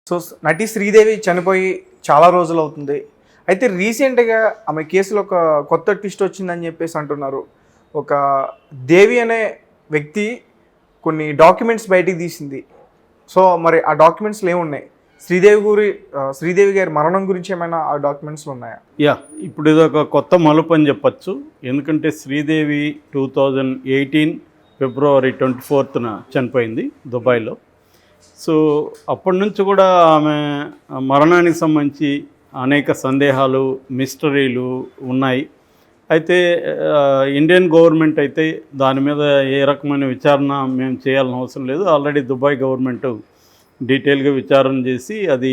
So నటి శ్రీదేవి చనిపోయి చాలా రోజులు అవుతుంది. అయితే రీసెంట్గా ఆమె కేసులో ఒక కొత్త ట్విస్ట్ వచ్చిందని చెప్పేసి అంటున్నారు. ఒక దేవి అనే వ్యక్తి కొన్ని డాక్యుమెంట్స్ బయటికి తీసింది. సో మరి ఆ డాక్యుమెంట్స్లో ఏమున్నాయి? శ్రీదేవి గారి మరణం గురించి ఏమైనా ఆ డాక్యుమెంట్స్లో ఉన్నాయా? ఇప్పుడు ఇది ఒక కొత్త మలుపు అని చెప్పచ్చు. ఎందుకంటే శ్రీదేవి 2018 ఫిబ్రవరి 24న చనిపోయింది దుబాయ్లో. సో అప్పటి నుంచి కూడా ఆమె మరణానికి సంబంధించి అనేక సందేహాలు, మిస్టరీలు ఉన్నాయి. అయితే ఇండియన్ గవర్నమెంట్ అయితే దాని మీద ఏ రకమైన విచారణ మేము చేయాల్సిన అవసరం లేదు. ఆల్రెడీ దుబాయ్ గవర్నమెంట్ డీటెయిల్గా విచారణ చేసి అది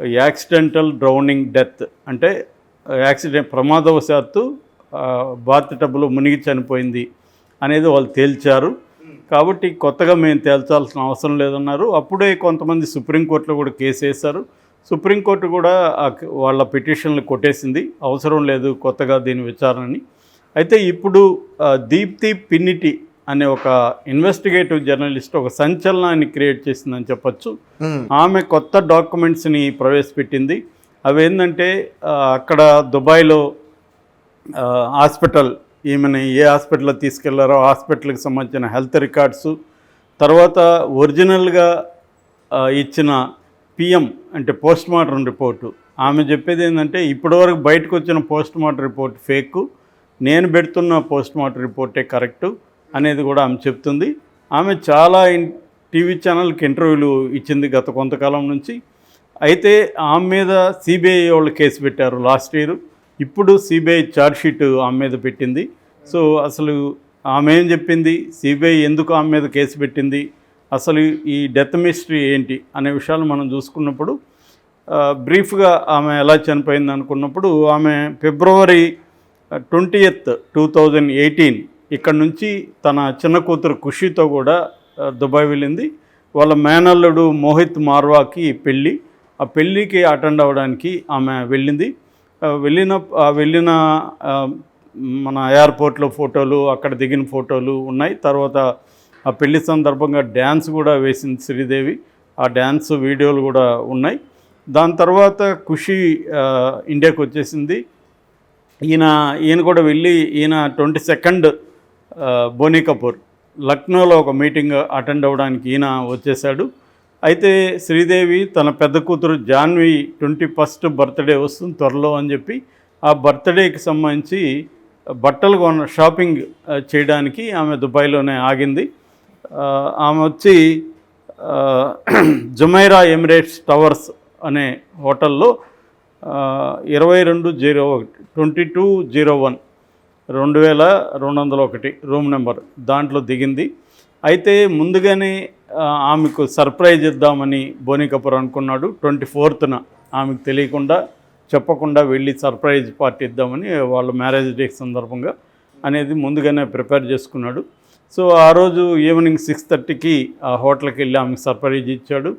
యాక్సిడెంటల్ డ్రౌనింగ్ డెత్, అంటే ప్రమాదవశాత్తు బాత్ టబ్లో మునిగి చనిపోయింది అనేది వాళ్ళు తేల్చారు. కాబట్టి కొత్తగా మేము తేల్చాల్సిన అవసరం లేదన్నారు. అప్పుడే కొంతమంది సుప్రీంకోర్టులో కూడా కేసు వేశారు. సుప్రీంకోర్టు కూడా వాళ్ళ పిటిషన్లు కొట్టేసింది, అవసరం లేదు కొత్తగా దీని విచారణని. అయితే ఇప్పుడు దీప్తి పిన్నిటి అనే ఒక ఇన్వెస్టిగేటివ్ జర్నలిస్ట్ ఒక సంచలనాన్ని క్రియేట్ చేసిందని చెప్పచ్చు. ఆమె కొత్త డాక్యుమెంట్స్ని ప్రవేశపెట్టింది. అవి ఏంటంటే అక్కడ దుబాయ్లో హాస్పిటల్, ఈమెను ఏ హాస్పిటల్లో తీసుకెళ్లారో హాస్పిటల్కి సంబంధించిన హెల్త్ రికార్డ్సు, తర్వాత ఒరిజినల్గా ఇచ్చిన పిఎం అంటే పోస్ట్ మార్టం రిపోర్టు. ఆమె చెప్పేది ఏంటంటే ఇప్పటివరకు బయటకు వచ్చిన పోస్ట్ మార్టం రిపోర్ట్ ఫేక్, నేను పెడుతున్న పోస్ట్ మార్టం రిపోర్టే కరెక్టు అనేది కూడా ఆమె చెప్తుంది. ఆమె చాలా టీవీ ఛానల్కి ఇంటర్వ్యూలు ఇచ్చింది గత కొంతకాలం నుంచి. అయితే ఆమె మీద సిబిఐ వాళ్ళు కేసు పెట్టారు లాస్ట్ ఇయర్. ఇప్పుడు సిబిఐ ఛార్జ్షీట్ ఆమె మీద పెట్టింది. సో అసలు ఆమె ఏం చెప్పింది, సిబిఐ ఎందుకు ఆమె మీద కేసు పెట్టింది, అసలు ఈ డెత్ మిస్టరీ ఏంటి అనే విషయాలు మనం చూసుకున్నప్పుడు బ్రీఫ్గా ఆమె ఎలా చనిపోయింది అనుకున్నప్పుడు, ఆమె ఫిబ్రవరి 20th 2018 ఇక్కడ నుంచి తన చిన్న కూతురు ఖుషీతో కూడా దుబాయ్ వెళ్ళింది. వాళ్ళ మేనల్లుడు మోహిత్ మార్వాకి పెళ్ళి, ఆ పెళ్ళికి అటెండ్ అవ్వడానికి ఆమె వెళ్ళింది. వెళ్ళిన మన ఎయిర్పోర్ట్లో ఫోటోలు, అక్కడ దిగిన ఫోటోలు ఉన్నాయి. తర్వాత ఆ పెళ్లి సందర్భంగా డ్యాన్స్ కూడా వేసింది శ్రీదేవి, ఆ డ్యాన్స్ వీడియోలు కూడా ఉన్నాయి. దాని తర్వాత ఖుషి ఇండియాకి వచ్చేసింది. ఈయన కూడా వెళ్ళి ఈయన 22nd బోనీ కపూర్ లక్నోలో ఒక మీటింగ్ అటెండ్ అవ్వడానికి ఈయన వచ్చేసాడు. అయితే శ్రీదేవి తన పెద్ద కూతురు జాన్వి 21st బర్త్డే వస్తుంది త్వరలో అని చెప్పి ఆ బర్త్డేకి సంబంధించి బట్టలు షాపింగ్ చేయడానికి ఆమె దుబాయ్లోనే ఆగింది. ఆమె వచ్చి జుమైరా ఎమిరేట్స్ టవర్స్ అనే హోటల్లో 2201 2201 రూమ్ నెంబర్ దాంట్లో దిగింది. అయితే ముందుగానే ఆమెకు సర్ప్రైజ్ ఇద్దామని బోనీ కపూర్ అనుకున్నాడు. 24th ఆమెకు తెలియకుండా చెప్పకుండా వెళ్ళి సర్ప్రైజ్ పార్టీ ఇద్దామని వాళ్ళ మ్యారేజ్ డే సందర్భంగా అనేది ముందుగానే ప్రిపేర్ చేసుకున్నాడు. సో ఆ రోజు ఈవినింగ్ 6:30కి ఆ హోటల్కి వెళ్ళి ఆమెకు సర్ప్రైజ్ ఇచ్చాడు.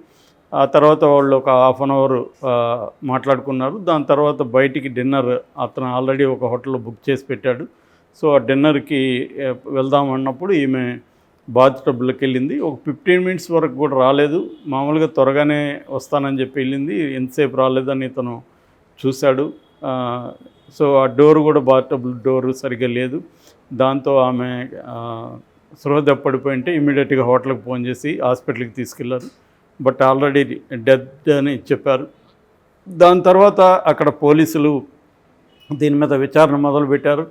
ఆ తర్వాత వాళ్ళు ఒక 1/2 అవర్ మాట్లాడుకున్నారు. దాని తర్వాత బయటికి డిన్నర్ అతను ఆల్రెడీ ఒక హోటల్లో బుక్ చేసి పెట్టాడు. సో ఆ డిన్నర్కి వెళ్దామన్నప్పుడు ఈమె బాత్ టబ్లోకి వెళ్ళింది. ఒక 15 minutes వరకు కూడా రాలేదు. మామూలుగా త్వరగానే వస్తానని చెప్పి వెళ్ళింది. ఎంతసేపు రాలేదని ఇతను చూశాడు. సో ఆ డోర్ కూడా బాత్ టబ్ డోరు సరిగ్గా లేదు. దాంతో ఆమె స్పృహ పడిపోయింటే ఇమీడియట్గా హోటల్కి ఫోన్ చేసి హాస్పిటల్కి తీసుకెళ్లారు. బట్ ఆల్రెడీ డెత్ అని చెప్పారు. దాని తర్వాత అక్కడ పోలీసులు దీని మీద విచారణ మొదలుపెట్టారు.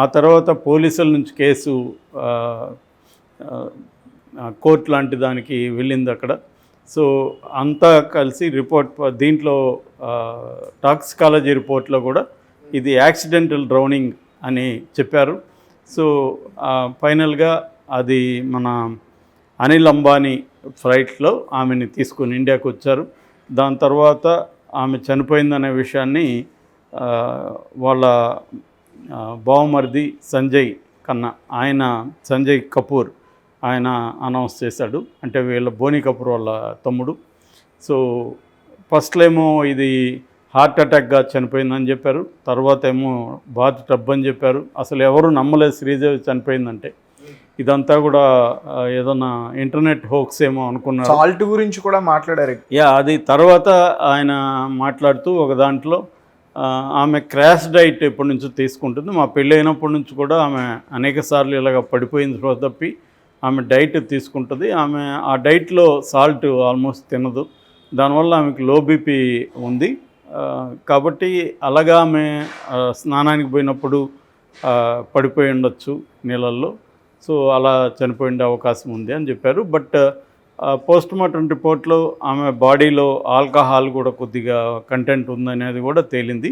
ఆ తర్వాత పోలీసుల నుంచి కేసు కోర్టు లాంటి దానికి వెళ్ళింది అక్కడ. సో అంతా కలిసి రిపోర్ట్ దీంట్లో టాక్సికాలజీ రిపోర్ట్లో కూడా ఇది యాక్సిడెంటల్ డ్రౌనింగ్ అని చెప్పారు. సో ఫైనల్గా అది మన అనిల్ అంబానీ ఫ్లైట్లో ఆమెని తీసుకుని ఇండియాకి వచ్చారు. దాని తర్వాత ఆమె చనిపోయిందనే విషయాన్ని వాళ్ళ బావమరిది సంజయ్ ఖన్నా, సంజయ్ కపూర్ ఆయన అనౌన్స్ చేశాడు. అంటే వీళ్ళ బోనీ కపూర్ వాళ్ళ తమ్ముడు. సో ఫస్ట్లో ఏమో ఇది హార్ట్ అటాక్గా చనిపోయిందని చెప్పారు. తర్వాత ఏమో బాత్ టబ్ అని చెప్పారు. అసలు ఎవరు నమ్మలేదు శ్రీదేవి చనిపోయిందంటే. ఇదంతా కూడా ఏదన్నా ఇంటర్నెట్ హోక్స్ ఏమో అనుకున్నారు. సాల్ట్ గురించి కూడా మాట్లాడారు. అది తర్వాత ఆయన మాట్లాడుతూ ఒక దాంట్లో ఆమె క్రాష్ డైట్ ఎప్పటి నుంచో తీసుకుంటుంది. మా పెళ్ళి అయినప్పటి నుంచి కూడా ఆమె అనేక సార్లు ఇలాగ పడిపోయింది తప్పి ఆమె డైట్ తీసుకుంటుంది. ఆమె ఆ డైట్లో సాల్ట్ ఆల్మోస్ట్ తినదు. దానివల్ల ఆమెకు లో బీపీ ఉంది. కాబట్టి అలాగా ఆమె స్నానానికి పోయినప్పుడు పడిపోయి ఉండొచ్చు నీళ్ళల్లో. సో అలా చనిపోయి ఉండే అవకాశం ఉంది అని చెప్పారు. బట్ పోస్ట్ మార్టం రిపోర్ట్లో ఆమె బాడీలో ఆల్కహాల్ కూడా కొద్దిగా కంటెంట్ ఉందనేది కూడా తేలింది.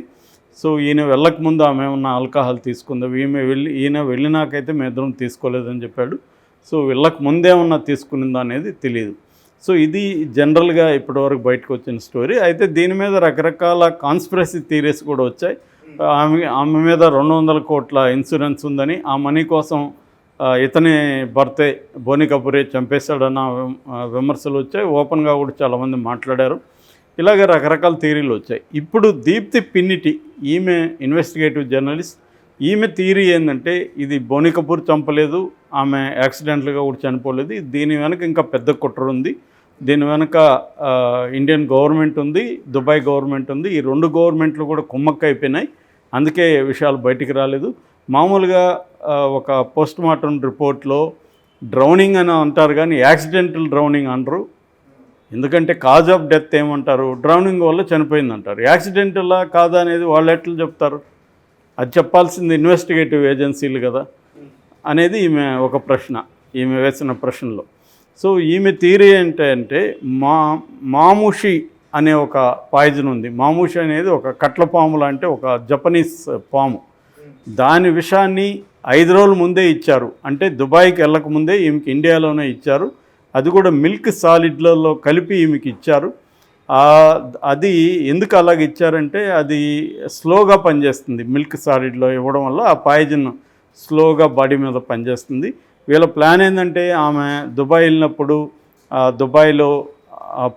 సో ఈయన వెళ్ళకముందు ఆమె ఏమన్నా ఆల్కహాల్ తీసుకుందా, ఈయన వెళ్ళినాకైతే మేము ఇద్దరం తీసుకోలేదని చెప్పాడు. సో వెళ్ళక ముందేమన్నా తీసుకునిందా అనేది తెలియదు. సో ఇది జనరల్గా ఇప్పటివరకు బయటకు వచ్చిన స్టోరీ. అయితే దీని మీద రకరకాల కాన్స్పిరసీ థియరీస్ కూడా వచ్చాయి. ఆమె మీద 200 కోట్ల ఇన్సూరెన్స్ ఉందని, ఆ మనీ కోసం ఇతని భర్తే బోని కపూరే చంపేశాడన్న విమర్శలు వచ్చాయి. ఓపెన్గా కూడా చాలామంది మాట్లాడారు. ఇలాగ రకరకాల థియరీలు వచ్చాయి. ఇప్పుడు దీప్తి పిన్నిటి, ఈమె ఇన్వెస్టిగేటివ్ జర్నలిస్ట్, ఈమె థియరీ ఏంటంటే ఇది బోని కపూర్ చంపలేదు, ఆమె యాక్సిడెంట్లుగా కూడా చనిపోలేదు, దీని వెనక ఇంకా పెద్ద కుట్ర ఉంది, దీని వెనక ఇండియన్ గవర్నమెంట్ ఉంది, దుబాయ్ గవర్నమెంట్ ఉంది, ఈ 2 గవర్నమెంట్లు కూడా కుమ్మక్క అయిపోయినాయి, అందుకే విషయాలు బయటికి రాలేదు. మామూలుగా ఒక పోస్ట్ మార్టం రిపోర్ట్లో డ్రౌనింగ్ అని అంటారు కానీ యాక్సిడెంటల్ డ్రౌనింగ్ అనరు. ఎందుకంటే కాజ్ ఆఫ్ డెత్ ఏమంటారు, డ్రౌనింగ్ వల్ల చనిపోయింది అంటారు. యాక్సిడెంటల్లా కాదా అనేది వాళ్ళు ఎట్లా చెప్తారు? అది చెప్పాల్సింది ఇన్వెస్టిగేటివ్ ఏజెన్సీలు కదా అనేది ఈమె ఒక ప్రశ్న, ఈమె వేసిన ప్రశ్నలో. సో ఈమె థియరీ ఏంటంటే మాముషి అనే ఒక పాయిజన్ ఉంది. మాముషి అనేది ఒక కట్ల పాము లాంటి ఒక జపనీస్ పాము. దాని విషయాన్ని 5 రోజుల ముందే ఇచ్చారు. అంటే దుబాయ్కి వెళ్ళకముందే ఈమెకి ఇండియాలోనే ఇచ్చారు. అది కూడా మిల్క్ సాలిడ్లలో కలిపి ఈమెకి ఇచ్చారు. అది ఎందుకు అలాగ ఇచ్చారంటే అది స్లోగా పనిచేస్తుంది. మిల్క్ సాలిడ్లో ఇవ్వడం వల్ల ఆ పాయిజన్ స్లోగా బాడీ మీద పనిచేస్తుంది. వీళ్ళ ప్లాన్ ఏంటంటే ఆమె దుబాయ్ వెళ్ళినప్పుడు దుబాయ్లో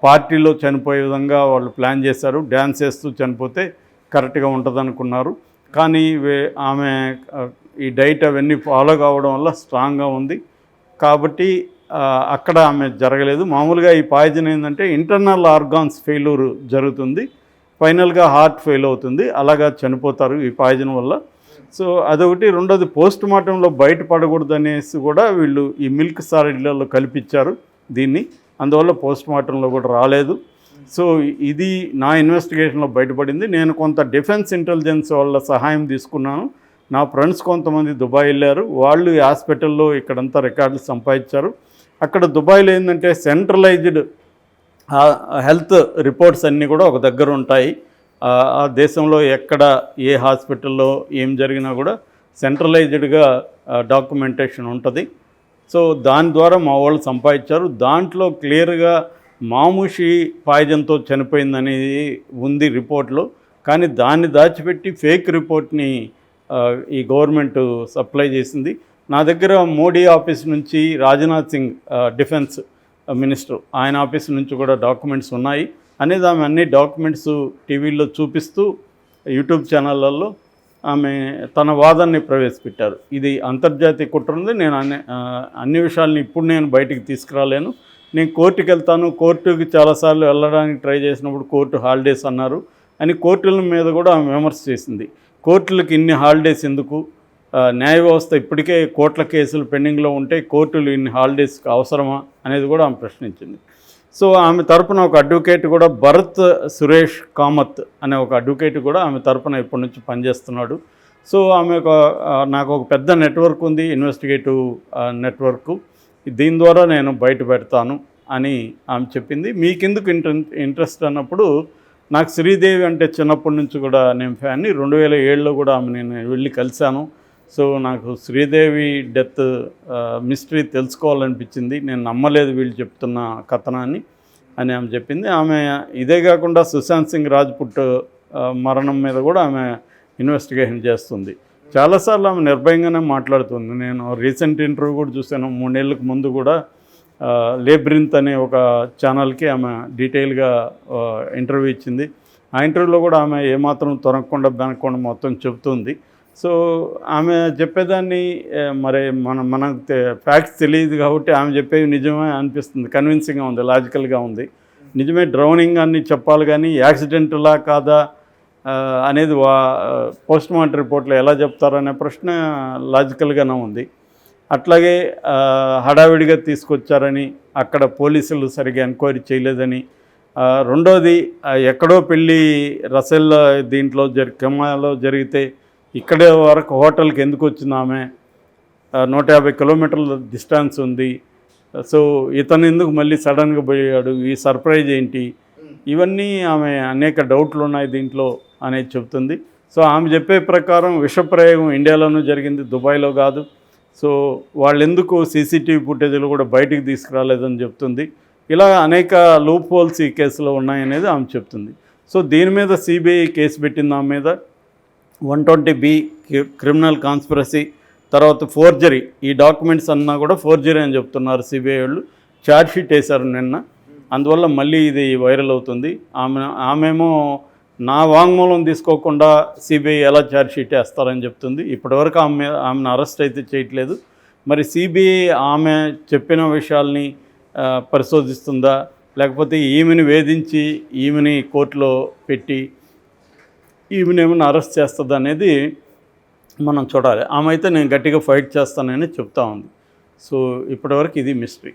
పార్టీలో చనిపోయే విధంగా వాళ్ళు ప్లాన్ చేశారు. డ్యాన్స్ చేస్తూ చనిపోతే కరెక్ట్గా ఉంటుంది అనుకున్నారు. కానీ ఆమె ఈ డైట్ అవన్నీ ఫాలో కావడం వల్ల స్ట్రాంగ్గా ఉంది కాబట్టి అక్కడ ఆమె జరగలేదు. మామూలుగా ఈ పాయిజన్ ఏంటంటే ఇంటర్నల్ ఆర్గాన్స్ ఫెయిల్యూర్ జరుగుతుంది, ఫైనల్గా హార్ట్ ఫెయిల్ అవుతుంది, అలాగా చనిపోతారు ఈ పాయిజన్ వల్ల. సో అదొకటి. రెండోది పోస్ట్ మార్టంలో బయటపడకూడదు అనేసి కూడా వీళ్ళు ఈ మిల్క్ సాలిడ్లలో కల్పించారు దీన్ని, అందువల్ల పోస్ట్ మార్టంలో కూడా రాలేదు. సో ఇది నా ఇన్వెస్టిగేషన్లో బయటపడింది. నేను కొంత డిఫెన్స్ ఇంటెలిజెన్స్ వాళ్ళ సహాయం తీసుకున్నాను. నా ఫ్రెండ్స్ కొంతమంది దుబాయ్ వెళ్ళారు, వాళ్ళు ఈ హాస్పిటల్లో ఇక్కడంతా రికార్డులు సంపాదించారు. అక్కడ దుబాయ్లో ఏంటంటే సెంట్రలైజ్డ్ హెల్త్ రిపోర్ట్స్ అన్నీ కూడా ఒక దగ్గర ఉంటాయి. ఆ దేశంలో ఎక్కడ ఏ హాస్పిటల్లో ఏం జరిగినా కూడా సెంట్రలైజ్డ్గా డాక్యుమెంటేషన్ ఉంటుంది. సో దాని ద్వారా మా వాళ్ళు సంపాదించారు. దాంట్లో క్లియర్గా మాముషి పాయిజన్తో చనిపోయిందనేది ఉంది రిపోర్ట్లో. కానీ దాన్ని దాచిపెట్టి ఫేక్ రిపోర్ట్ని ఈ గవర్నమెంట్ సప్లై చేసింది. నా దగ్గర మోడీ ఆఫీస్ నుంచి రాజ్నాథ్ సింగ్ డిఫెన్స్ మినిస్టర్ ఆయన ఆఫీస్ నుంచి కూడా డాక్యుమెంట్స్ ఉన్నాయి అనేది ఆమె అన్ని డాక్యుమెంట్స్ టీవీలో చూపిస్తూ యూట్యూబ్ ఛానళ్ళల్లో ఆమె తన వాదనని ప్రవేశపెట్టారు. ఇది అంతర్జాతీయ కుట్ర ఉంది, నేను అన్ని విషయాలని ఇప్పుడు నేను బయటికి తీసుకురాలేను, నేను కోర్టుకి వెళ్తాను, కోర్టుకి చాలాసార్లు వెళ్ళడానికి ట్రై చేసినప్పుడు కోర్టు హాలిడేస్ అన్నారు అని కోర్టుల మీద కూడా ఆమె విమర్శ చేసింది. కోర్టులకు ఇన్ని హాలిడేస్ ఎందుకు, న్యాయ వ్యవస్థ ఇప్పటికే కోట్ల కేసులు పెండింగ్లో ఉంటే కోర్టులు ఇన్ని హాలిడేస్కి అవసరమా అనేది కూడా ఆమె ప్రశ్నించింది. సో ఆమె తరపున ఒక అడ్వకేట్ కూడా భరత్ సురేష్ కామత్ అనే ఒక అడ్వకేట్ కూడా ఆమె తరపున ఇప్పటి నుంచి పనిచేస్తున్నాడు. సో ఆమె నాకు ఒక పెద్ద నెట్వర్క్ ఉంది, ఇన్వెస్టిగేటివ్ నెట్వర్క్, దీని ద్వారా నేను బయట పెడతాను అని ఆమె చెప్పింది. మీకెందుకు ఇంట్రెస్ట్ అన్నప్పుడు నాకు శ్రీదేవి అంటే చిన్నప్పటి నుంచి కూడా నేను ఫ్యాన్ని. 2007లో కూడా ఆమె నేను వెళ్ళి కలిశాను. సో నాకు శ్రీదేవి డెత్ మిస్టరీ తెలుసుకోవాలనిపించింది. నేను నమ్మలేదు వీళ్ళు చెప్తున్న కథనాన్ని అని ఆమె చెప్పింది. ఆమె ఇదే కాకుండా సుశాంత్ సింగ్ రాజ్పుట్ మరణం మీద కూడా ఆమె ఇన్వెస్టిగేషన్ చేస్తుంది. చాలాసార్లు ఆమె నిర్భయంగానే మాట్లాడుతుంది. నేను రీసెంట్ ఇంటర్వ్యూ కూడా చూశాను. 3 నెలలకు ముందు కూడా లేబ్రింత్ అనే ఒక ఛానల్కి ఆమె డీటెయిల్గా ఇంటర్వ్యూ ఇచ్చింది. ఆ ఇంటర్వ్యూలో కూడా ఆమె ఏమాత్రం తొనకుండా బెనకుండా మొత్తం చెబుతుంది. సో ఆమె చెప్పేదాన్ని మరి మనకు ఫ్యాక్ట్స్ తెలియదు కాబట్టి ఆమె చెప్పేవి నిజమే అనిపిస్తుంది, కన్విన్సింగ్గా ఉంది, లాజికల్గా ఉంది. నిజమే డ్రౌనింగ్ అని చెప్పాలి కానీ యాక్సిడెంట్లా కాదా అనేది పోస్ట్ మార్టం రిపోర్ట్లో ఎలా చెప్తారనే ప్రశ్న లాజికల్గానే ఉంది. అట్లాగే హడావిడిగా తీసుకొచ్చారని, అక్కడ పోలీసులు సరిగా ఎంక్వైరీ చేయలేదని, రెండోది ఎక్కడో పెళ్ళి రసెల్ దీంట్లో కెమాలో జరిగితే ఇక్కడే వరకు హోటల్కి ఎందుకు వచ్చింది ఆమె, 150 కిలోమీటర్ల డిస్టెన్స్ ఉంది, సో ఇతను ఎందుకు మళ్ళీ సడన్గా పోయాడు, ఈ సర్ప్రైజ్ ఏంటి, ఇవన్నీ ఆమె అనేక డౌట్లు ఉన్నాయి దీంట్లో అనేది చెప్తుంది. సో ఆమె చెప్పే ప్రకారం విషప్రయోగం ఇండియాలోనూ జరిగింది, దుబాయ్లో కాదు. సో వాళ్ళు ఎందుకు సీసీటీవీ ఫుటేజ్లు కూడా బయటికి తీసుకురాలేదని చెప్తుంది. ఇలా అనేక లూప్ హోల్స్ ఈ కేసులో ఉన్నాయనేది ఆమె చెప్తుంది. సో దీని మీద సిబిఐ కేసు పెట్టింది ఆమె మీద 120B క్రిమినల్ కాన్స్పిరసీ, తర్వాత ఫోర్జరీ. ఈ డాక్యుమెంట్స్ అన్నా కూడా ఫోర్జరీ అని చెప్తున్నారు సిబిఐ వాళ్ళు. ఛార్జ్షీట్ వేశారు నిన్న, అందువల్ల మళ్ళీ ఇది వైరల్ అవుతుంది. ఆమెమో నా వాంగ్మూలం తీసుకోకుండా సిబిఐ ఎలా ఛార్జ్షీట్ వేస్తారని చెప్తుంది. ఇప్పటివరకు ఆమెను అరెస్ట్ అయితే చేయట్లేదు. మరి సిబిఐ ఆమె చెప్పిన విషయాల్ని పరిశోధిస్తుందా, లేకపోతే ఈమెను వేధించి ఈమెని కోర్టులో పెట్టి ఈమెను ఏమైనా అరెస్ట్ చేస్తుందా అనేది మనం చూడాలి. ఆమె అయితే నేను గట్టిగా ఫైట్ చేస్తానని చెప్తా ఉంది. సో ఇప్పటివరకు ఇది మిస్టరీ.